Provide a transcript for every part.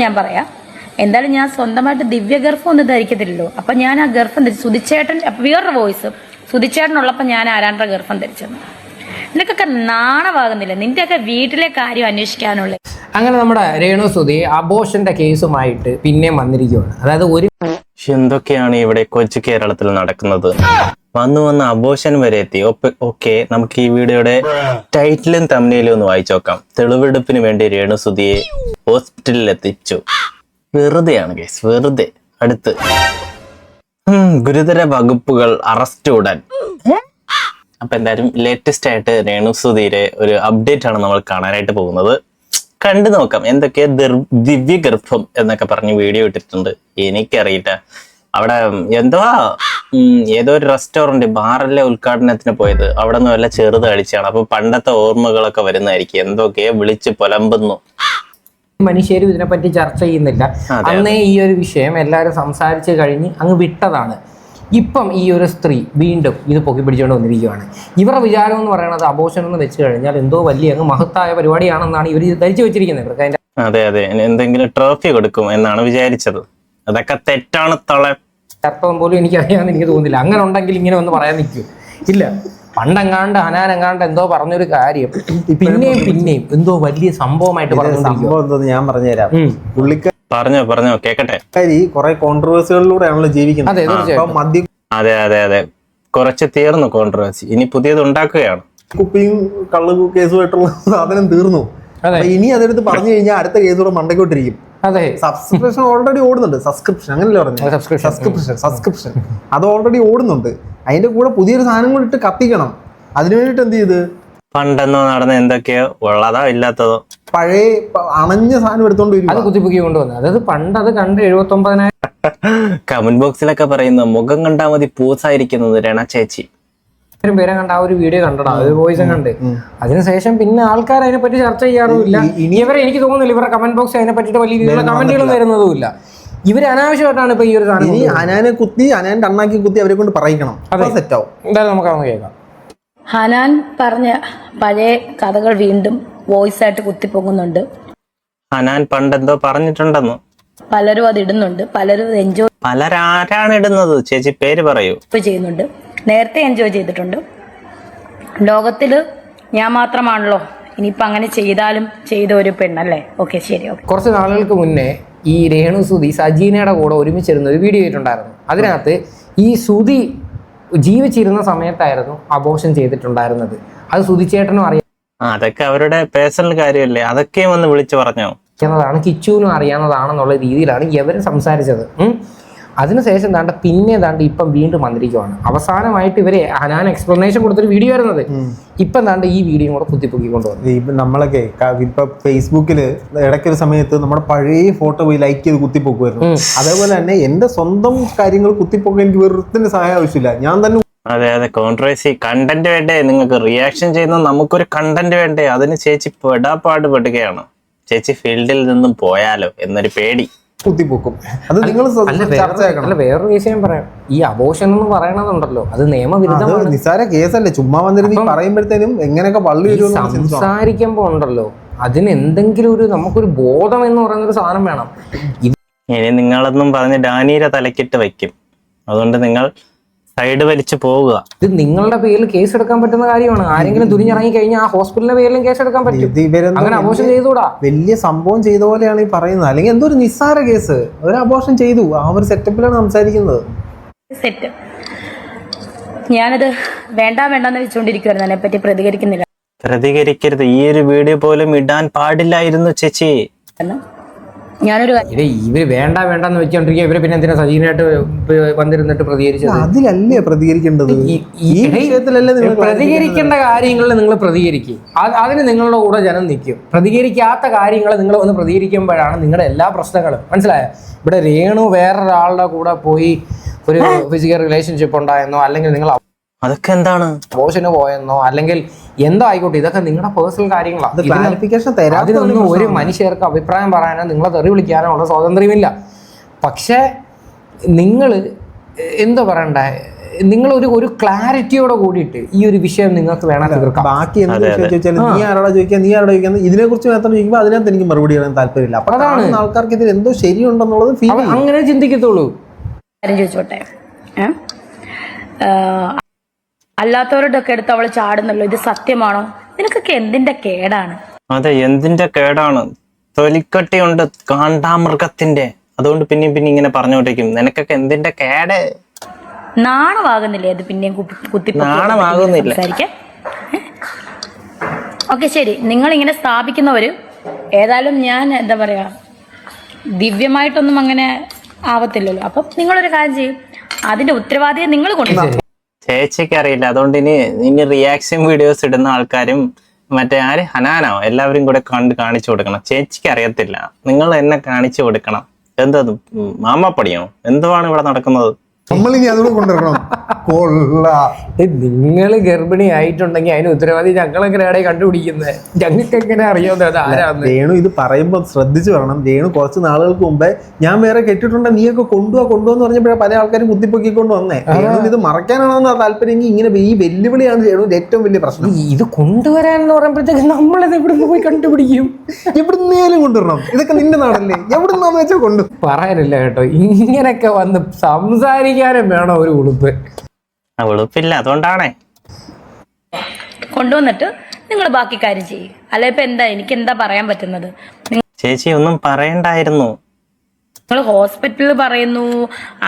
ഞാൻ പറയാം. എന്തായാലും ഞാൻ സ്വന്തമായിട്ട് ദിവ്യ ഗർഭം ഒന്നും ധരിക്കത്തില്ലല്ലോ. അപ്പൊ ഞാൻ ആ ഗർഭം ധരിച്ചു. സുധിച്ചേട്ടൻ വേറൊരു വോയിസ്, സുധിച്ചേട്ടനുള്ളപ്പോ ഞാൻ ആരാണ്ട ഗർഭം ധരിച്ചെന്ന്. നിനക്കൊക്കെ നാണമാകുന്നില്ല? നിന്റെയൊക്കെ വീട്ടിലെ കാര്യം അന്വേഷിക്കാനുള്ള. അങ്ങനെ നമ്മുടെ രേണു സുധി അബോഷന്റെ കേസുമായിട്ട് പിന്നെയും വന്നിരിക്കുകയാണ്. അതായത് എന്തൊക്കെയാണ് ഇവിടെ കൊച്ചു കേരളത്തിൽ നടക്കുന്നത്? വന്ന് അബോഷൻ വരെ എത്തി. ഓക്കെ, നമുക്ക് ഈ വീഡിയോയുടെ ടൈറ്റിലും തമ്മിലും ഒന്ന് വായിച്ചു നോക്കാം. തെളിവെടുപ്പിന് വേണ്ടി രേണു സുധിയെ ഹോസ്പിറ്റലിൽ എത്തിച്ചു. വെറുതെയാണ് കേസ്, വെറുതെ. അടുത്ത് ഗുരുതര വകുപ്പുകൾ, അറസ്റ്റ് ഉടൻ. അപ്പൊ എന്തായാലും ലേറ്റസ്റ്റ് ആയിട്ട് രേണു സുധിയുടെ ഒരു അപ്ഡേറ്റ് ആണ് നമ്മൾ കാണാനായിട്ട് പോകുന്നത്. കണ്ടു നോക്കാം. എന്തൊക്കെ ദിവ്യ ഗർഭം എന്നൊക്കെ പറഞ്ഞ് വീഡിയോ ഇട്ടിട്ടുണ്ട്. എനിക്കറിയില്ല. അവിടെ ഏതോ ഒരു റെസ്റ്റോറന്റ് ബാറല്ലേ ഉദ്ഘാടനത്തിന് പോയത്. അവിടെ നിന്ന് വല്ല ചെറുത് അടിച്ചാണ്. അപ്പൊ പണ്ടത്തെ ഓർമ്മകളൊക്കെ വരുന്നതായിരിക്കും. എന്തൊക്കെയോ വിളിച്ച് പുലമ്പുന്നു. മനുഷ്യരും ഇതിനെപ്പറ്റി ചർച്ച ചെയ്യുന്നില്ല. അന്നേ ഈ ഒരു വിഷയം എല്ലാവരും സംസാരിച്ച് കഴിഞ്ഞ് അങ്ങ് വിട്ടതാണ്. ഇപ്പം ഈ ഒരു സ്ത്രീ വീണ്ടും ഇത് പൊക്കി പിടിച്ചുകൊണ്ട് വന്നിരിക്കുകയാണ്. ഇവരുടെ വിചാരം എന്ന് പറയുന്നത് അബോഷൻ എന്ന് വെച്ച് കഴിഞ്ഞാൽ എന്തോ വലിയ അങ്ങ് മഹത്തായ പരിപാടിയാണെന്നാണ് ഇവർ ധരിച്ചു വെച്ചിരിക്കുന്നത്. ഇവർക്ക് അതിന്റെ അതെ എന്തെങ്കിലും ട്രോഫി കൊടുക്കും എന്നാണ് വിചാരിച്ചത്. അതൊക്കെ തെറ്റാണ്. അർത്ഥം പോലും എനിക്കറിയാമെന്ന് എനിക്ക് തോന്നുന്നില്ല. അങ്ങനെ ഉണ്ടെങ്കിൽ ഇങ്ങനെ ഒന്ന് പറയാൻ നിൽക്കും ഇല്ല. പണ്ടെങ്ങാണ്ട് ഹനാനെങ്ങാണ്ട് എന്തോ പറഞ്ഞൊരു കാര്യം പിന്നെയും എന്തോ വലിയ സംഭവമായിട്ട് സംഭവം ഞാൻ പറഞ്ഞുതരാം. പറഞ്ഞോ കേക്കട്ടെ. കുറെ കോൺട്രവേഴ്സികളിലൂടെയാണല്ലോ ജീവിക്കുന്നത്. അതെ കുറച്ച് തീർന്നു കോൺട്രവേഴ്സി. ഇനി പുതിയത് ഉണ്ടാക്കുകയാണ്. കുപ്പിയും കള്ളു കേസുമായിട്ടുള്ള സാധനം തീർന്നു. ഇനി അതെടുത്ത് പറഞ്ഞു കഴിഞ്ഞാൽ അടുത്ത കേസൂടെ മണ്ടക്കോട്ടിരിക്കും. അതെ, സബ്സ്ക്രിപ്ഷൻ ഓൾറെഡി ഓടുന്നുണ്ട്. സബ്സ്ക്രിപ്ഷൻ അങ്ങനല്ലേ പറഞ്ഞു? സബ്സ്ക്രിപ്ഷൻ അത് ഓൾറെഡി ഓടുന്നുണ്ട്. അതിന്റെ കൂടെ പുതിയൊരു സാധനം കൂടി ഇട്ട് കത്തിക്കണം. അതിനു വേണ്ടിട്ട് എന്ത് ചെയ്ത് പണ്ടെന്നോ നടന്ന എന്തൊക്കെയോ ഉള്ളതോ ഇല്ലാത്തതോ പഴയ അണഞ്ഞ സാധനം എടുത്തോണ്ട് വരും. അത് കുത്തിപ്പൊക്കി കൊണ്ടുവന്നത്. അതായത് പണ്ട് അത് കണ്ട് 79,000 കമന്റ് ബോക്സിലൊക്കെ പറയുന്ന മുഖം കണ്ടാൽ മതി പൂസായിരിക്കുന്നത് രണ ചേച്ചി പേരെ കണ്ട ആ ഒരു വീഡിയോ കണ്ടടാ, ഒരു വോയിസും കണ്ട്. അതിനുശേഷം പിന്നെ ആൾക്കാർ അതിനെപ്പറ്റി ചർച്ച ചെയ്യാറുമില്ല. ഇനിയവരെ എനിക്ക് തോന്നുന്നില്ല ഇവരുടെ കമന്റ് ബോക്സ് അതിനെ പറ്റിയിട്ട് വലിയ രീതിയിലുള്ള കമന്റുകൾ വരുന്നതുമില്ല. ഇവര് അനാവശ്യമായിട്ടാണ് ഇപ്പൊ ഈ ഒരു സാധനം ഹനാൻ കണ്ണാക്കി കുത്തി അവരെ കൊണ്ട് പറയിക്കണം. സെറ്റാവും. എന്തായാലും നമുക്കതൊന്ന് കേൾക്കാം. ഹനാൻ പറഞ്ഞ പഴയ കഥകൾ വീണ്ടും വോയിസ് ആയിട്ട് കുത്തിപ്പൊങ്ങുന്നുണ്ട്. ഹനാൻ പണ്ടെന്തോ പറഞ്ഞിട്ടുണ്ടെന്നോ പലരും അത് ഇടുന്നുണ്ട്. പലരും പലരാരാണ് ഇടുന്നത്? ചേച്ചി പേര് പറയൂ. ചെയ്യുന്നുണ്ട്. നേരത്തെ എൻജോയ് ചെയ്തിട്ടുണ്ട്. ലോകത്തില് ഞാൻ മാത്രമാണല്ലോ ഇനിയിപ്പൊ അങ്ങനെ ചെയ്താലും ചെയ്ത ഒരു പെണ്ണല്ലേ. ഓക്കെ, ശരി. കുറച്ച് നാളുകൾക്ക് മുന്നേ ഈ രേണു സുധി സജീനയുടെ കൂടെ ഒരുമിച്ചിരുന്ന ഒരു വീഡിയോ ആയിട്ടുണ്ടായിരുന്നു. അതിനകത്ത് ഈ സുധി ജീവിച്ചിരുന്ന സമയത്തായിരുന്നു അബോഷൻ ചെയ്തിട്ടുണ്ടായിരുന്നത്. അത് സുധിച്ചേട്ടനും അറിയാം. അതൊക്കെ അവരുടെ പേഴ്സണൽ കാര്യമല്ലേ. അതൊക്കെ ഒന്ന് വിളിച്ചു പറഞ്ഞോ ാണ് കിച്ചുവിനും അറിയാവുന്നതാണെന്നുള്ള രീതിയിലാണ് ഇവർ സംസാരിച്ചത്. അതിനുശേഷം പിന്നെ ഇപ്പം വീണ്ടും വന്നിരിക്കുവാണ്. അവസാനമായിട്ട് ഇവര് ഹനാൻ എക്സ്പ്ലനേഷൻ കൊടുത്തൊരു വീഡിയോ വരുന്നത്. ഇപ്പം ഈ വീഡിയോ കൂടെ കുത്തിപ്പൊക്കിക്കൊണ്ട് വന്നു. ഇപ്പം നമ്മളൊക്കെ ഇപ്പൊ ഫേസ്ബുക്കില് ഇടയ്ക്കൊരു സമയത്ത് നമ്മുടെ പഴയ ഫോട്ടോ പോയി ലൈക്ക് ചെയ്ത് കുത്തിപ്പൊക്കുമായിരുന്നു. അതേപോലെ തന്നെ എന്റെ സ്വന്തം കാര്യങ്ങൾ കുത്തിപ്പൊക്കാൻ എനിക്ക് വെറുതെ സഹായം ആവശ്യമില്ല. ഞാൻ തന്നെ അതെ കോൺട്രവേഴ്സി കണ്ടന്റ് വേണ്ടേ? നിങ്ങൾക്ക് റിയാക്ഷൻ ചെയ്യുന്ന നമുക്കൊരു കണ്ടന്റ് വേണ്ടേ? അതിന് ചേച്ചി പെടാപ്പാട് പെടുകയാണ്. ചേച്ചി ഫീൽഡിൽ നിന്നും പോയാലോ എന്നൊരു പേടി. കുത്തിപ്പൊക്കും. അത് നിങ്ങൾ വേറൊരു വിഷയം പറയാം. ഈ അബോഷൻ എന്ന് പറയണതുണ്ടല്ലോ, അത് നിയമവിരുദ്ധമാണ്. നിസ്സാര കേസല്ലേ. ചുമ്മാ വന്നിരുന്ന് പറയുമ്പോഴത്തേനും എങ്ങനെയൊക്കെ വള്ളി സംസാരിക്കുമ്പോ ഉണ്ടല്ലോ അതിന് എന്തെങ്കിലും ഒരു നമുക്കൊരു ബോധം എന്ന് പറയുന്നൊരു സാധനം വേണം. ഇനി നിങ്ങളൊന്നും പറഞ്ഞ് ഡാനിയുടെ തലക്കിട്ട് വയ്ക്കും. അതുകൊണ്ട് നിങ്ങൾ സൈഡ് വലിച്ചു പോവുക. ഇത് നിങ്ങളുടെ പേരിൽ കേസ് എടുക്കാൻ പറ്റുന്ന കാര്യമാണ്. ആരെങ്കിലും തുനിഞ്ഞിറങ്ങി കഴിഞ്ഞാൽ ആ ഹോസ്പിറ്റലിന്റെ പേരിലും കേസ് എടുക്കാൻ പറ്റും. അങ്ങനെ അബോഷൻ ചെയ്തുകൂടാ. വലിയ സംഭവം ചെയ്ത പോലെയാണ് ഈ പറയുന്നത്. അല്ലെങ്കിൽ എന്തോ ഒരു നിസ്സാര കേസ്, ഒരു അബോഷൻ ചെയ്തു, ആ ഒരു സെറ്റപ്പിലാണ് സംസാരിക്കുന്നത്. സെറ്റ്. ഞാനത് വേണ്ടെന്ന് വെച്ചുകൊണ്ടിരിക്കുവായിരുന്നു. അതിനെപ്പറ്റി പ്രതികരിക്കരുത്. ഈ ഒരു വീഡിയോ പോലും ഇടാൻ പാടില്ലായിരുന്നു ചേച്ചി. ഇവര് വേണ്ടെന്ന് വെച്ചോണ്ടിരിക്കുക. ഇവര് പിന്നെ എന്തിനാ സജീവനായിട്ട് വന്നിരുന്നിട്ട് പ്രതികരിച്ചത്? അതിലല്ലേ പ്രതികരിക്കേണ്ടത്. പ്രതികരിക്കേണ്ട കാര്യങ്ങളിൽ നിങ്ങൾ പ്രതികരിക്കും. അതിന് നിങ്ങളുടെ കൂടെ ജനം നിൽക്കും. പ്രതികരിക്കാത്ത കാര്യങ്ങൾ നിങ്ങൾ ഒന്ന് പ്രതികരിക്കുമ്പോഴാണ് നിങ്ങളുടെ എല്ലാ പ്രശ്നങ്ങളും. മനസ്സിലായോ? ഇവിടെ രേണു വേറൊരാളുടെ കൂടെ പോയി ഒരു ഫിസിക്കൽ റിലേഷൻഷിപ്പ് ഉണ്ടായെന്നോ, അല്ലെങ്കിൽ നിങ്ങൾ അതൊക്കെ എന്താണ് അബോഷന് പോയെന്നോ, അല്ലെങ്കിൽ എന്തോ ആയിക്കോട്ടെ, ഇതൊക്കെ നിങ്ങളുടെ പേഴ്സണൽ കാര്യങ്ങളാണ്. അതിനൊന്നും ഒരു മനുഷ്യർക്ക് അഭിപ്രായം പറയാനോ നിങ്ങളെ തെറി വിളിക്കാനോ ഉള്ള സ്വാതന്ത്ര്യമില്ല. പക്ഷേ നിങ്ങൾ എന്തോ പറയണ്ടേ, നിങ്ങൾ ഒരു ക്ലാരിറ്റിയോടെ കൂടിയിട്ട് ഈ ഒരു വിഷയം നിങ്ങൾക്ക് വേണം തീർക്കാം. ബാക്കി എന്ത് വിഷയം ചോദിച്ചാലും നീ ആരോടാ ചോദിക്കുക, നീ ആരോടാ ചോദിക്കുന്നത്, ഇതിനെ കുറിച്ച് മാത്രം ചോദിക്കുമ്പോൾ അതിനകത്ത് എനിക്ക് മറുപടി പറയാൻ താല്പര്യമില്ല. അപ്പൊ കാണുന്ന ആൾക്കാർക്ക് ഇതിൽ എന്തോ ശരിയുണ്ടെന്നുള്ളത് ഫീൽ ചെയ്യും. അങ്ങനെ ചിന്തിക്കത്തുള്ളൂ. കാര്യം ചോദിച്ചോട്ടെ, അല്ലാത്തവരോടൊക്കെ എടുത്ത് അവള് ചാടുന്നല്ലോ, ഇത് സത്യമാണോ? നിനക്കൊക്കെ എന്തിന്റെ കേടാണ്? അതെ, എന്തിന്റെ കേടാണ്? തൊലിക്കട്ടിയുണ്ട് കാണ്ടാമൃഗത്തിന്റെ, അതുകൊണ്ട് പിന്നെയും ഇങ്ങനെ പറഞ്ഞോണ്ടിരിക്കും. നിനക്കൊക്കെ എന്തിന്റെ കേട്? നാണമാകുന്നില്ലേ അത് പിന്നെയും കുത്തി നാണമാകുന്നില്ല. ഓക്കെ ശരി, നിങ്ങൾ ഇങ്ങനെ സ്ഥാപിക്കുന്നവര് ഏതായാലും ഞാൻ എന്താ പറയാ ദിവ്യമായിട്ടൊന്നും അങ്ങനെ ആവത്തില്ലല്ലോ. അപ്പം നിങ്ങളൊരു കാര്യം ചെയ്യും, അതിന്റെ ഉത്തരവാദിയെ നിങ്ങൾ കൊണ്ടുപോകും. ചേച്ചിക്ക് അറിയില്ല, അതുകൊണ്ട് ഇനി റിയാക്ഷൻ വീഡിയോസ് ഇടുന്ന ആൾക്കാരും മറ്റേ ഹനാനോ എല്ലാവരും കൂടെ കാണിച്ചു കൊടുക്കണം. ചേച്ചിക്ക് അറിയത്തില്ല, നിങ്ങൾ എന്നെ കാണിച്ചു കൊടുക്കണം. എന്തത് മാമാപ്പടിയോ എന്തുവാണ് ഇവിടെ നടക്കുന്നത്? നമ്മളിനി അതുകൂടെ കൊണ്ടുവരണം. നിങ്ങൾ ഗർഭിണി ആയിട്ടുണ്ടെങ്കിൽ അതിന് ഉത്തരവാദി ഞങ്ങളെങ്ങനെയാണ് കണ്ടുപിടിക്കുന്നത്? ഞങ്ങൾക്ക് എങ്ങനെ അറിയാവുന്നത് അത് ആരാന്ന്? രേണു ഇത് പറയുമ്പോൾ ശ്രദ്ധിച്ചു പറയണം. രേണു കുറച്ച് നാളുകൾക്ക് മുമ്പേ ഞാൻ വേറെ കെട്ടിട്ടുണ്ട്, നീയൊക്കെ കൊണ്ടുപോന്ന് പറഞ്ഞപ്പോഴേ പല ആൾക്കാരും കുത്തിപ്പൊക്കിക്കൊണ്ട് വന്നേ. രേണു ഇത് മറക്കാനാണെന്ന് താല്പര്യമെങ്കിൽ ഇങ്ങനെ ഈ വെല്ലുവിളിയാണ് രേണുവിന്റെ ഏറ്റവും വലിയ പ്രശ്നം. ഇത് കൊണ്ടുവരാൻ എന്ന് പറയുമ്പോഴത്തേക്ക് നമ്മളത് എവിടുന്ന് പോയി കണ്ടുപിടിക്കും? എവിടുന്നേലും കൊണ്ടുവരണം. ഇതൊക്കെ നിന്റെ നാടല്ലേ, എവിടുന്നാന്ന് വെച്ചാൽ കൊണ്ടു പറയാനില്ല കേട്ടോ. ഇങ്ങനെയൊക്കെ വന്ന് സംസാരിക്കാനും വേണം ഒരു ഉളുപ്പ്. ഉളുപ്പില്ല, അതുകൊണ്ടാണേ കൊണ്ടുവന്നിട്ട് നിങ്ങൾ ബാക്കി കാര്യം ചെയ്യും. അല്ല ഇപ്പൊ എനിക്ക് എന്താ പറയാൻ പറ്റുന്നത്? ചേച്ചി ഒന്നും പറയണ്ടായിരുന്നു. നിങ്ങൾ ഹോസ്പിറ്റലിൽ പറയുന്നു,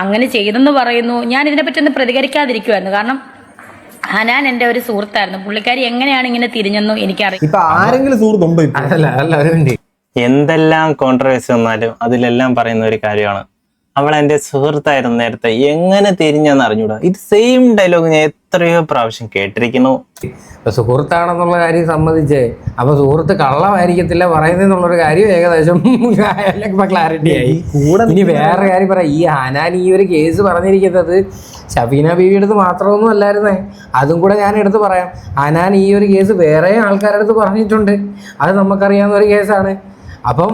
അങ്ങനെ ചെയ്തെന്ന് പറയുന്നു. ഞാൻ ഇതിനെപ്പറ്റി ഒന്ന് പ്രതികരിക്കാതിരിക്കുമായിരുന്നു. കാരണം ഹനാൻ എന്റെ ഒരു സുഹൃത്തായിരുന്നു. പുള്ളിക്കാരി എങ്ങനെയാണ് ഇങ്ങനെ തിരിഞ്ഞെന്നും എനിക്കറിയാം. ഇപ്പൊ ആരെങ്കിലും സുഹൃത്തുണ്ടോ? എന്തെല്ലാം കോൺട്രവേഴ്സി വന്നാലും അതിലെല്ലാം പറയുന്ന ഒരു കാര്യമാണ്, അവൾ എന്റെ സുഹൃത്തായിരുന്നു നേരത്തെ, എങ്ങനെ തിരിഞ്ഞെന്ന് അറിഞ്ഞൂടാ. ഇത് സെയിം ഡയലോഗ് ഞാൻ എത്രയോ പ്രാവശ്യം കേട്ടിരിക്കുന്നു. സുഹൃത്താണെന്നുള്ള കാര്യം സമ്മതിച്ചേ, അപ്പൊ സുഹൃത്ത് കള്ളമായിരിക്കത്തില്ല പറയുന്നതെന്നുള്ളൊരു കാര്യം ഏകദേശം ക്ലാരിറ്റി ആയി. ഇനി വേറെ കാര്യം പറയാം, ഈ ഹനാൻ ഈ ഒരു കേസ് പറഞ്ഞിരിക്കുന്നത് ഷബീന ബീവിയുടെ അടുത്ത് മാത്രമൊന്നും അല്ലായിരുന്നേ, അതും കൂടെ ഞാൻ എടുത്ത് പറയാം. ഹനാൻ ഈ ഒരു കേസ് വേറെ ആൾക്കാരുടെ അടുത്ത് പറഞ്ഞിട്ടുണ്ട്, അത് നമുക്കറിയാവുന്ന ഒരു കേസാണ്. അപ്പം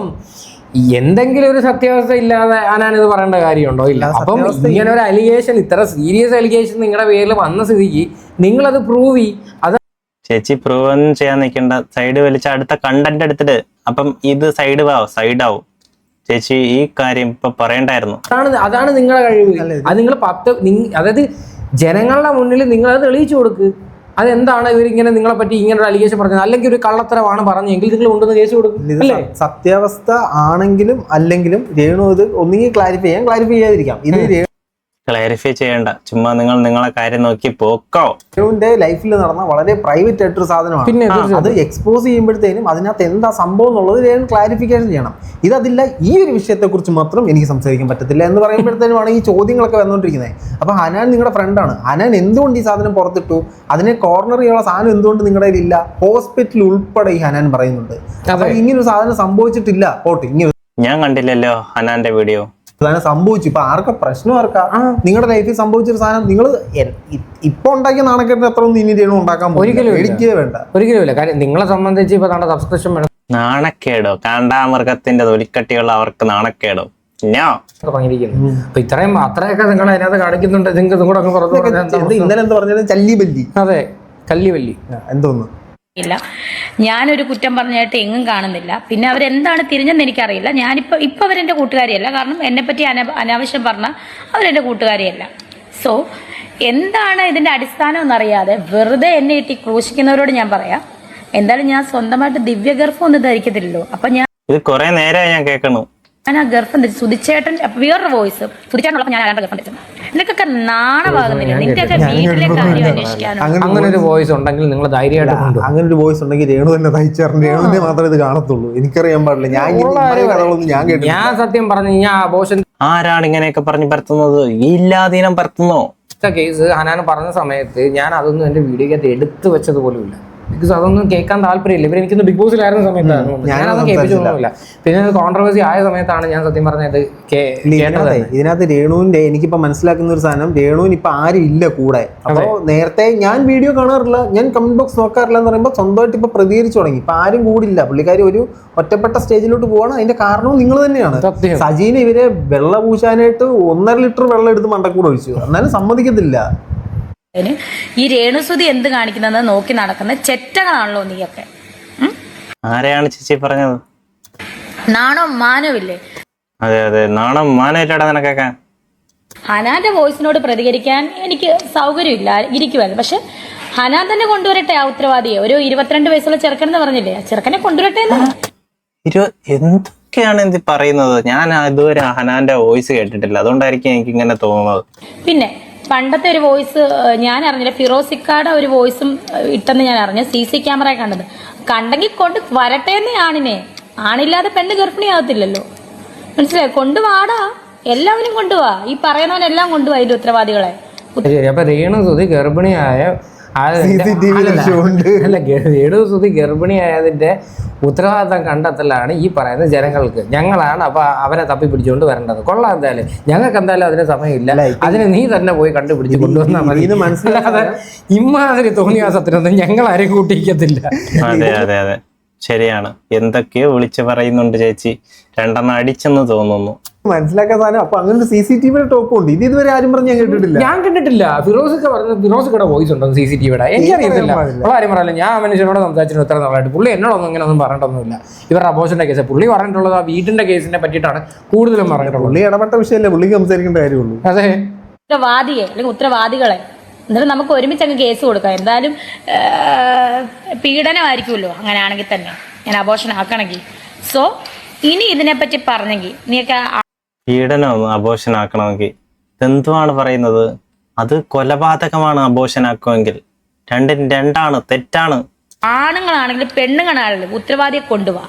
എന്തെങ്കിലും ഒരു സത്യാവസ്ഥ ഇല്ലാതെ ഞാനിത് പറയേണ്ട കാര്യമുണ്ടോ? ഇല്ല. അപ്പം ഇങ്ങനെ ഒരു അലിഗേഷൻ, ഇത്ര സീരിയസ് അലിഗേഷൻ നിങ്ങളുടെ പേരിൽ വന്ന സ്ഥിതിക്ക് നിങ്ങളത് പ്രൂവ് ചെയ്യും. അത് ചേച്ചി പ്രൂവ് ഒന്നും ചെയ്യാൻ നിൽക്കേണ്ട, സൈഡ് വലിച്ച അടുത്ത കണ്ടന്റ് എടുത്തിട്ട് അപ്പം ഇത് സൈഡാവും. ചേച്ചി ഈ കാര്യം ഇപ്പൊ പറയണ്ടായിരുന്നു. അതാണ് നിങ്ങളുടെ കഴിവ്. അത് നിങ്ങൾ അതായത് ജനങ്ങളുടെ മുന്നിൽ നിങ്ങളത് തെളിയിച്ചു കൊടുക്ക്. അതെന്താണ് ഇവരിങ്ങനെ നിങ്ങളെ പറ്റി ഇങ്ങനെ ഒരു അലിഗേഷൻ പറഞ്ഞത്, അല്ലെങ്കിൽ ഒരു കള്ളത്തരമാണ് പറഞ്ഞെങ്കിൽ നിങ്ങൾ കൊണ്ടുവന്ന് കേസ് കൊടുക്കും. സത്യാവസ്ഥ ആണെങ്കിലും അല്ലെങ്കിലും രേണു ഇത് ഒന്നുകിൽ ക്ലാരിഫൈ ചെയ്യാതിരിക്കാം. ഇത് ക്ലാരിഫൈ ചെയ്യണ്ട, ചുമ്മാ നിങ്ങളെ കാര്യം നോക്കി പോക്കോ. രേണുവിന്റെ ലൈഫിൽ നടന്ന വളരെ പ്രൈവറ്റ് ആയിട്ടൊരു സാധനമാണ്. പിന്നെ അത് എക്സ്പോസ് ചെയ്യുമ്പോഴത്തേനും അതിനകത്ത് എന്താ സംഭവം എന്നുള്ളത് രേണു ക്ലാരിഫിക്കേഷൻ ചെയ്യണം. ഇതതില്ല, ഈ ഒരു വിഷയത്തെ കുറിച്ച് മാത്രം എനിക്ക് സംസാരിക്കാൻ പറ്റത്തില്ല എന്ന് പറയുമ്പോഴത്തേനുമാണ് ഈ ചോദ്യങ്ങളൊക്കെ വന്നുകൊണ്ടിരിക്കുന്നത്. അപ്പൊ ഹനാൻ നിങ്ങളുടെ ഫ്രണ്ടാണ്. ഹനാൻ എന്തുകൊണ്ട് ഈ സാധനം പുറത്തിട്ടു, അതിനെ കോർണർ ചെയ്യാനുള്ള സാധനം എന്തുകൊണ്ട് നിങ്ങളുടെ കയ്യിലില്ല? ഹോസ്പിറ്റൽ ഉൾപ്പെടെ ഈ ഹനാൻ പറയുന്നുണ്ട്. അപ്പൊ ഇങ്ങനൊരു സാധനം സംഭവിച്ചിട്ടില്ല. ഞാൻ കണ്ടില്ലല്ലോ ഹനാന്റെ വീഡിയോ. സാധനം സംഭവിച്ചു. ഇപ്പൊ ആർക്കാ പ്രശ്നം? ആർക്കാ? നിങ്ങളുടെ ലൈഫിൽ സംഭവിച്ചൊരു സാധനം നിങ്ങൾ ഇപ്പൊ ഉണ്ടാക്കിയ നാണക്കെട്ടിന് അത്ര ഒന്നും ഇനി രേണു ഉണ്ടാക്കാൻ ഒരിക്കലും വേണ്ട. ഒരിക്കലും കാര്യം നിങ്ങളെ സംബന്ധിച്ച് ഇപ്പൊ സബ്സ്ക്രിപ്ഷൻ നാണക്കേടോ? കാണ്ടാമൃഗത്തിന്റെ തൊലിക്കട്ടിയുള്ള അവർക്ക് നാണക്കേടോ? അപ്പൊ ഇത്രയും അത്രയൊക്കെ നിങ്ങൾ അതിനകത്ത് കാണിക്കുന്നുണ്ട്. നിങ്ങൾക്ക് കൂടെ ഇന്നലെ എന്താ പറഞ്ഞത്? ചല്ലിബല്ലി. അതെ, കല്ലിവല്ലി എന്തോന്ന് ഇല്ല, ഞാനൊരു കുറ്റം പറഞ്ഞായിട്ട് എങ്ങും കാണുന്നില്ല. പിന്നെ അവരെന്താണ് തിരിഞ്ഞെന്ന് എനിക്കറിയില്ല. ഇപ്പൊ അവരെന്റെ കൂട്ടുകാരിയല്ല. കാരണം എന്നെ പറ്റി അനാവശ്യം പറഞ്ഞാൽ അവരെന്റെ കൂട്ടുകാരിയല്ല. സോ എന്താണ് ഇതിന്റെ അടിസ്ഥാനം എന്നറിയാതെ വെറുതെ എന്നെ ഇട്ടി ക്രൂശിക്കുന്നവരോട് ഞാൻ പറയാം, എന്തായാലും ഞാൻ സ്വന്തമായിട്ട് ദിവ്യ ഗർഭം ഒന്നും ധരിക്കത്തില്ലല്ലോ. അപ്പൊ ഇത് കുറെ നേരമായി ഞാൻ കേൾക്കണു. ഞാൻ ആ ഗർഭം ധരിച്ചു. സുധിച്ചേട്ടൻ വേറൊരു വോയിസ്, സുധിച്ചേട്ടനുള്ളപ്പോൾ ഞാൻ ആരാണ്ട് ഗർഭം ധരിച്ചു. നിനക്കൊക്കെ നാണമാകുന്നില്ല? നിന്റെയൊക്കെ വീട്ടിലെ കാര്യം അന്വേഷിക്കാനോ? അങ്ങനെ ഒരു വോയിസ് ഉണ്ടെങ്കിൽ നിങ്ങൾ ധൈര്യമായിട്ട് അങ്ങനെ ഒരു വോയിസ് ഉണ്ടെങ്കിൽ രേണു തന്നെ തയ്ച്ചേർന്ന് രേണുവിനെ മാത്രമേ ഇത് കാണത്തുള്ളൂ. എനിക്കറിയാൻ പാടില്ല. ഞാൻ സത്യം പറഞ്ഞു കഴിഞ്ഞാൽ അബോർഷൻ ആരാണ് ഇങ്ങനെയൊക്കെ പറഞ്ഞു പരത്തുന്നത്? ഇല്ലാതീനം പരത്തുന്നോ? കേസ് ഹനാൻ പറഞ്ഞ സമയത്ത് ഞാൻ അതൊന്നും എന്റെ വീഡിയോക്കകത്ത് എടുത്തു വെച്ചത് പോലും ഇല്ല. ബിക്കോസ് അതൊന്നും കേൾക്കാൻ താല്പര്യമില്ല. ഇവർ എനിക്കൊന്ന് ബിഗ് ബോസിലായിരുന്ന സമയത്താണ് ഞാനതൊന്നും കേൾപ്പിച്ചൊന്നുമില്ല. പിന്നെ കോൺട്രവേഴ്സി ആയ സമയത്താണ് ഞാൻ സത്യം പറഞ്ഞത് കേട്ടത്. ഇതിനകത്ത് രേണുവിന്റെ എനിക്കിപ്പോ മനസ്സിലാക്കുന്ന ഒരു സാധനം, രേണുവിന് ഇപ്പൊ ആരും ഇല്ല കൂടെ. അപ്പൊ നേരത്തെ ഞാൻ വീഡിയോ കാണാറില്ല, ഞാൻ കമന്റ് ബോക്സ് നോക്കാറില്ല എന്ന് പറയുമ്പോൾ സ്വന്തമായിട്ട് ഇപ്പൊ പ്രതികരിച്ചു തുടങ്ങി. ഇപ്പൊ ആരും കൂടില്ല. പുള്ളിക്കാരി ഒരു ഒറ്റപ്പെട്ട സ്റ്റേജിലോട്ട് പോവാണ്. അതിന്റെ കാരണവും നിങ്ങൾ തന്നെയാണ്. സജീന ഇവരെ വെള്ളം പൂശാനായിട്ട് 1.5 ലിറ്റർ വെള്ളം എടുത്ത് മണ്ടക്കൂടെ ഒഴിച്ചു, എന്നാലും സമ്മതിക്കത്തില്ല. ഈ രേണുസുതി എന്ത് കാണിക്കുന്നത് നോക്കി നടക്കുന്ന ചെറ്റകളാണല്ലോ നീയൊക്കെ. ആരെയാണ് ചേച്ചി പറഞ്ഞത്? നാണോ മാനവില്ലേ? അതെ അതെ, നാണം മാനമില്ലടാ നിനക്കൊക്കെ. ഹനാന്റെ വോയിസിനോട് പ്രതികരിക്കാൻ എനിക്ക് സൗകര്യമില്ല, ഇരിക്കുവായിരുന്നു. പക്ഷെ ഹനാൻ തന്നെ കൊണ്ടുവരട്ടെ ആ ഉത്തരവാദിയെ. ഒരു 22 വയസ്സുള്ള ചെറുക്കനെന്ന് പറഞ്ഞില്ലേ, ആ ചെറുക്കനെ കൊണ്ടുവരട്ടെ എന്ന്. എന്തൊക്കെയാണ് എന്ത് പറയുന്നത്? ഞാൻ ഇതുവരെ ഹനാന്റെ വോയിസ് കേട്ടിട്ടില്ല, അതുകൊണ്ടായിരിക്കും എനിക്ക് ഇങ്ങനെ തോന്നുന്നത്. പിന്നെ പണ്ടത്തെ ഒരു വോയിസ് ഞാൻ അറിഞ്ഞില്ല, ഫിറോസിക്കാടെ ഒരു വോയിസും ഇട്ടെന്ന് ഞാൻ അറിഞ്ഞു. CC ക്യാമറ കണ്ടെങ്കിൽ കൊണ്ട് വരട്ടെ എന്നേ ആണിനെ. ആണില്ലാതെ പെണ്ണ് ഗർഭിണിയാകത്തില്ലല്ലോ, മനസ്സിലായോ? കൊണ്ടുവാടാ, എല്ലാവരും കൊണ്ടുപോവാ. ഈ പറയുന്നവനെല്ലാം കൊണ്ടുപോവാ ഇതിന്റെ ഉത്തരവാദികളെ. ശരി, അപ്പൊ രേണുസുതി ഗർഭിണിയായ രേണുസുതി ഗർഭിണിയായതിന്റെ ഉത്തരവാദിത്തം കണ്ടെത്തലാണ് ഈ പറയുന്ന ജനങ്ങൾക്ക്. ഞങ്ങളാണ് അപ്പൊ അവരെ തപ്പി പിടിച്ചുകൊണ്ട് വരേണ്ടത്. കൊള്ളാം, എന്തായാലും ഞങ്ങൾക്ക് എന്തായാലും അതിന് സമയമില്ല. അതിന് നീ തന്നെ പോയി കണ്ടുപിടിച്ച് കൊണ്ടുവന്നാൽ മതി. മനസ്സിലാതെ ഇമ്മാതിരി തോന്നിയാസത്തിനൊന്നും ഞങ്ങൾ ആരെയും കൂട്ടിക്കത്തില്ല. അതെ അതെ അതെ, ശരിയാണ്. എന്തൊക്കെയോ വിളിച്ചു പറയുന്നുണ്ട് ചേച്ചി. 2 അടിച്ചെന്ന് തോന്നുന്നു. മനസ്സിലാക്കാൻ സാധനം. അപ്പൊ അങ്ങനെ ഒരു CCTV ടോപ്പ് ഉണ്ട്. ഇത് ഇതുവരെ ആരും പറഞ്ഞ് ഞാൻ കേട്ടിട്ടില്ല. ഞാൻ കണ്ടിട്ടില്ല. ഫിറോസിക്കയുടെ വോയിസ് ഉണ്ടോ CCTVയുടെ? എനിക്കറിയത്തില്ല. ആരും പറയില്ല. ഞാൻ മനുഷ്യനോട് സംസാരിച്ചിട്ട് ഇത്ര നാളായിട്ട് പുള്ളി എന്നോടൊന്നും ഇങ്ങനെ ഒന്നും പറഞ്ഞിട്ടൊന്നുമില്ല. ഇവരുടെ അബോഷന്റെ കേസ് പുള്ളി പറഞ്ഞിട്ടുള്ളത് ആ വീടിന്റെ കേസിനെ പറ്റിയിട്ടാണ് കൂടുതലും പറഞ്ഞിട്ടുള്ളത്. പുള്ളി ഇടപെട്ട വിഷയമല്ലേ, പുള്ളിക്ക് സംസാരിക്കേണ്ട കാര്യമുള്ളൂ. അതെ, ഉത്തരവാദിയെ അല്ലെങ്കിൽ ഉത്തരവാദികളെ എന്നിട്ട് നമുക്ക് ഒരുമിച്ച് അങ്ങ് കേസ് കൊടുക്കാം. എന്തായാലും പീഡനമായിരിക്കുമല്ലോ അങ്ങനെയാണെങ്കിൽ തന്നെ, ഞാൻ അബോഷൻ ആക്കണമെങ്കിൽ. സോ ഇനി ഇതിനെപ്പറ്റി പറഞ്ഞെങ്കിൽ നീയൊക്കെ പീഡനം അബോഷൻ ആക്കണമെങ്കിൽ എന്തുവാണ് പറയുന്നത്? അത് കൊലപാതകമാണ് അബോഷൻ ആക്കുമെങ്കിൽ. രണ്ടും രണ്ടാണ്, തെറ്റാണ്. ആണുങ്ങളാണെങ്കിലും പെണ്ണുങ്ങളാണെങ്കിലും ഉത്തരവാദിയെ കൊണ്ടുപോവാ,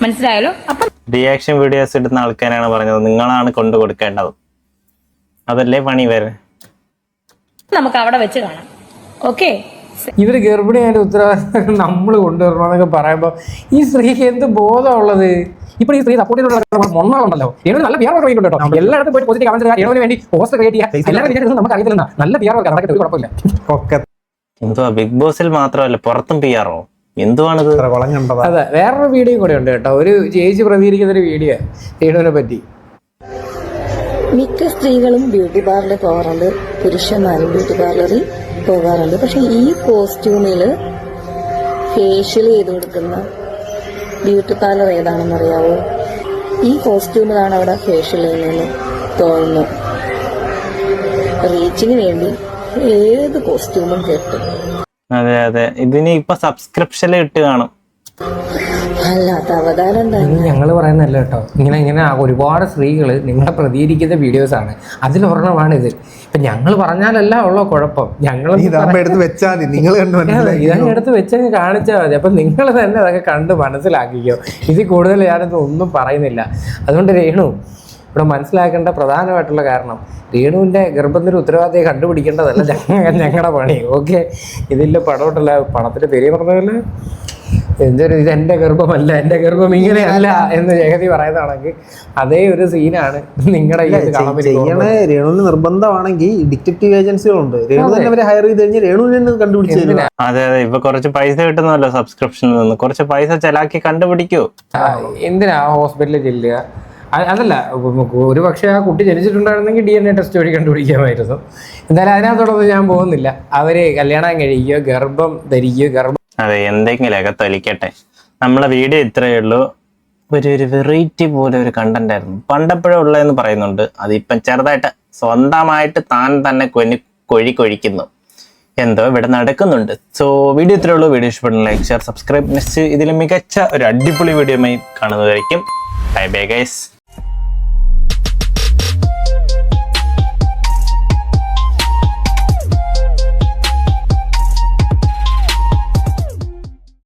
മനസ്സിലായല്ലോ? അപ്പൊ റിയാക്ഷൻ വീഡിയോസ് ഇടുന്ന ആൾക്കാരാണ് പറഞ്ഞത് നിങ്ങളാണ് കൊണ്ടു കൊടുക്കേണ്ടത്. അതല്ലേ പണി വരെ. നമുക്ക് അവിടെ വെച്ച് കാണാം. ഓക്കെ, ഇവര് ഗർഭിണിയായിട്ട് ഉത്തരവാദിത്തം നമ്മൾ കൊണ്ടുവരണമെന്നൊക്കെ പറയുമ്പോൾ ഈ സ്ത്രീക്ക് എന്ത് ബോധമുള്ളത്? ഇപ്പോൾ ഈ സ്ത്രീ സപ്പോർട്ട് ചെയ്തുള്ള മൊണ്ണാളുണ്ടല്ലോ. ഏണു നല്ല PR വർക്ക് കേട്ടോ. എല്ലായിടത്തും പോയി പോസിറ്റീവ് കമന്റ് ഏണുവിന് വേണ്ടി പോസ്റ്റ് ക്രിയേറ്റ് ചെയ്യുക. എല്ലാവരും നമുക്ക് അറിയത്തില്ല. നല്ല PR വർക്ക് നടക്കട്ടെ, ഒരു കുഴപ്പമില്ല. എന്തുവാ ബിഗ് ബോസിൽ മാത്രമല്ല പുറത്തും PR ഓ? എന്തുവാണിത്? അതെ, വേറൊരു വീഡിയോ കൂടെ ഉണ്ട് കേട്ടോ. ഒരു ചേച്ചി പ്രതികരിക്കുന്ന ഒരു വീഡിയോ ഏണുവിനെ പറ്റി. മിക്ക സ്ത്രീകളും ബ്യൂട്ടി പാർലറിൽ പോകാറുണ്ട്, പുരുഷന്മാരും ബ്യൂട്ടി പാർലറിൽ പോകാറുണ്ട്. പക്ഷെ ഈ കോസ്റ്റ്യൂമിൽ ഫേഷ്യൽ ചെയ്ത് കൊടുക്കുന്ന ബ്യൂട്ടി പാർലർ ഏതാണെന്ന് അറിയാവോ? ഈ കോസ്റ്റ്യൂമിലാണ് അവിടെ ഫേഷ്യൽ ചെയ്യുന്നതെന്ന് തോന്നുന്നു. റീച്ചിന് വേണ്ടി ഏത് കോസ്റ്റ്യൂമും കിട്ടും. അതെ അതെ, ഇതിന് ഇപ്പൊ സബ്സ്ക്രിപ്ഷനിൽ ഇട്ട് കാണും. അല്ലാത്ത അവതാരം തന്നെ. ഞങ്ങൾ പറയുന്നല്ല കേട്ടോ. ഇങ്ങനെ ഒരുപാട് സ്ത്രീകൾ നിങ്ങളെ പ്രതികരിക്കുന്ന വീഡിയോസാണ്. അതിലൊരെണ്ണമാണ് ഇത്. ഇപ്പൊ ഞങ്ങൾ പറഞ്ഞാലല്ല ഉള്ള കുഴപ്പം. ഞങ്ങൾ എടുത്ത് വെച്ചാൽ മതി, നിങ്ങൾ ഇതങ്ങ് വെച്ചങ്ങ് കാണിച്ചാൽ മതി. അപ്പൊ നിങ്ങൾ തന്നെ അതൊക്കെ കണ്ട് മനസ്സിലാക്കിക്കോ. ഇതിൽ കൂടുതൽ ഞാനത് ഒന്നും പറയുന്നില്ല. അതുകൊണ്ട് രേണു ഇവിടെ മനസ്സിലാക്കേണ്ട പ്രധാനമായിട്ടുള്ള കാരണം, രേണുവിൻ്റെ ഗർഭത്തിന് ഉത്തരവാദിയെ കണ്ടുപിടിക്കേണ്ടതല്ല ഞങ്ങളുടെ പണി. ഓക്കെ, ഇതിൽ പടോട്ടല്ല, പണത്തിൻ്റെ പേര് പറഞ്ഞതല്ല. ഇതെന്റെ ഗർഭമല്ല, എന്റെ ഗർഭം ഇങ്ങനെയല്ല എന്ന് ജഗതി പറയുന്നതാണെങ്കിൽ അതേ ഒരു സീനാണ് നിങ്ങളുടെ രേണുവിന് നിർബന്ധമാണെങ്കിൽ ഡിറ്റക്റ്റീവ് ഏജൻസികളുണ്ട്. രേണു തന്നെ അവരെ ഹയർ ചെയ്ത് കഴിഞ്ഞാൽ രേണുവിനെ കണ്ടുപിടിച്ചു. അതെ അതെ, ഇപ്പൊ കുറച്ച് പൈസ കിട്ടുന്നല്ലോ സബ്സ്ക്രിപ്ഷനിൽ നിന്ന്. കുറച്ച് പൈസ ചെലാക്കി കണ്ടുപിടിക്കൂ. എന്തിനാ ഹോസ്പിറ്റലിൽ ചെല്ലുക? അതല്ല, ഒരു പക്ഷേ ആ കുട്ടി ജനിച്ചിട്ടുണ്ടായിരുന്നെങ്കിൽ DNA ടെസ്റ്റ് വഴി കണ്ടുപിടിക്കാമായിരുന്നു. എന്തായാലും അതിനകത്തോടൊന്നും ഞാൻ പോകുന്നില്ല. അവര് കല്യാണം കഴിക്കുകയോ ഗർഭം ധരിക്കുകയോ അതെ, എന്തെങ്കിലുമൊക്കെ തൊലിക്കട്ടെ. നമ്മളെ വീഡിയോ ഇത്രയേ ഉള്ളൂ. ഒരു വെറൈറ്റി പോലെ ഒരു കണ്ടന്റ് ആയിരുന്നു. പണ്ടെപ്പോഴും ഉള്ളതെന്ന് പറയുന്നുണ്ട്. അതിപ്പം ചെറുതായിട്ട് സ്വന്തമായിട്ട് താൻ തന്നെ കൊഴിക്കുന്നു. എന്തോ ഇവിടെ നടക്കുന്നുണ്ട്. സോ വീഡിയോ ഇത്രയേ ഉള്ളൂ. വീഡിയോ ഇഷ്ടപ്പെടുന്ന ലൈക്ക്, ഷെയർ, സബ്സ്ക്രൈബ്. നെക്സ്റ്റ് ഇതിൽ മികച്ച ഒരു അടിപൊളി വീഡിയോയുമായി കാണുന്നതായിരിക്കും. Bye bye guys.